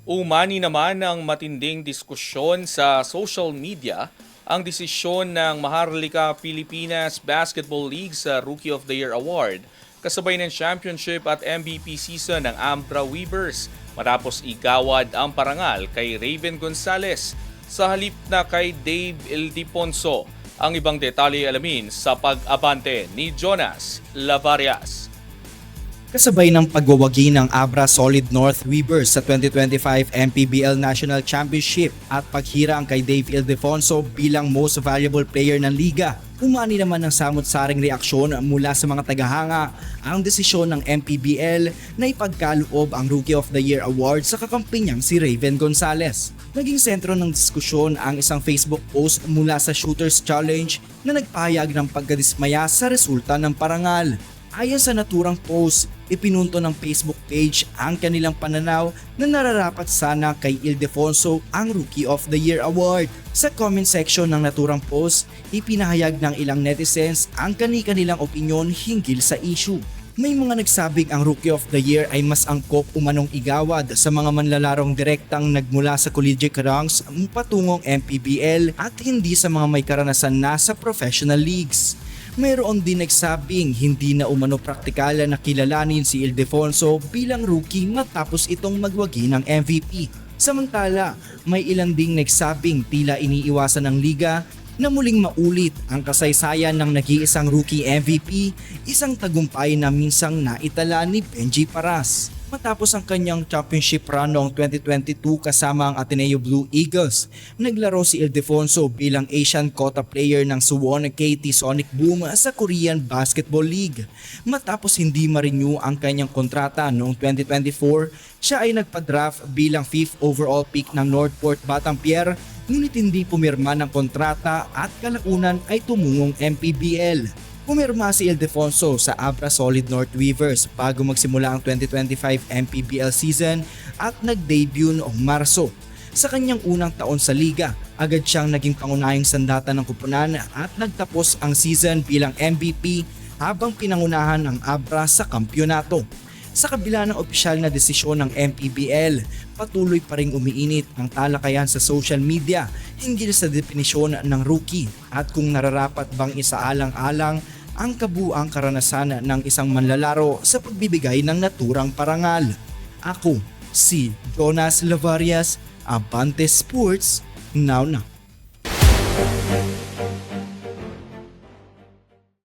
Umani naman ng matinding diskusyon sa social media ang desisyon ng Maharlika Pilipinas Basketball League sa Rookie of the Year Award kasabay ng championship at MVP season ng Ambra Weavers matapos igawad ang parangal kay Raven Gonzalez sa halip na kay Dave Ildefonso. Ang ibang detalye alamin sa pag-abante ni Jonas Lavarias. Kasabay ng pagwawagi ng Abra Solid North Weavers sa 2025 MPBL National Championship at paghirang kay Dave Ildefonso bilang Most Valuable Player ng Liga, umani naman ng samot-saring reaksyon mula sa mga tagahanga ang desisyon ng MPBL na ipagkaloob ang Rookie of the Year Award sa kakampi niyang si Raven Gonzalez. Naging sentro ng diskusyon ang isang Facebook post mula sa Shooters Challenge na nagpahayag ng pagkadismaya sa resulta ng parangal. Ayon sa naturang post, ipinunto ng Facebook page ang kanilang pananaw na nararapat sana kay Ildefonso ang Rookie of the Year Award. Sa comment section ng naturang post, ipinahayag ng ilang netizens ang kani-kanilang opinyon hinggil sa issue. May mga nagsabing ang Rookie of the Year ay mas angkop umanong igawad sa mga manlalarong direktang nagmula sa collegiate ranks patungong MPBL at hindi sa mga may karanasan na sa professional leagues. Mayroon din nagsabing hindi na umano praktikala na kilalanin si Ildefonso bilang rookie matapos itong magwagi ng MVP. Samantala, may ilan ding nagsabing tila iniiwasan ng liga na muling maulit ang kasaysayan ng nag-iisang rookie MVP, isang tagumpay na minsang naitala ni Benji Paras. Matapos ang kanyang championship run noong 2022 kasama ang Ateneo Blue Eagles, naglaro si Ildefonso bilang Asian Quota Player ng Suwon KT Sonic Boom sa Korean Basketball League. Matapos hindi ma-renew ang kanyang kontrata noong 2024, siya ay nagpa-draft bilang 5th overall pick ng Northport Batampier, ngunit hindi pumirma ng kontrata at kalaunan ay tumungong MPBL. Pumirma si Ildefonso sa Abra Solid North Weavers bago magsimula ang 2025 MPBL season at nag-debut noong Marso. Sa kanyang unang taon sa liga, agad siyang naging pangunahing sandata ng kupunan at nagtapos ang season bilang MVP habang pinangunahan ang Abra sa kampyonato. Sa kabila ng opisyal na desisyon ng MPBL, patuloy pa ring umiinit ang talakayan sa social media hinggil sa definisyon ng rookie at kung nararapat bang isaalang-alang ang kabuang karanasan ng isang manlalaro sa pagbibigay ng naturang parangal. Ako, si Jonas Lavarias, Abante Sports, now na.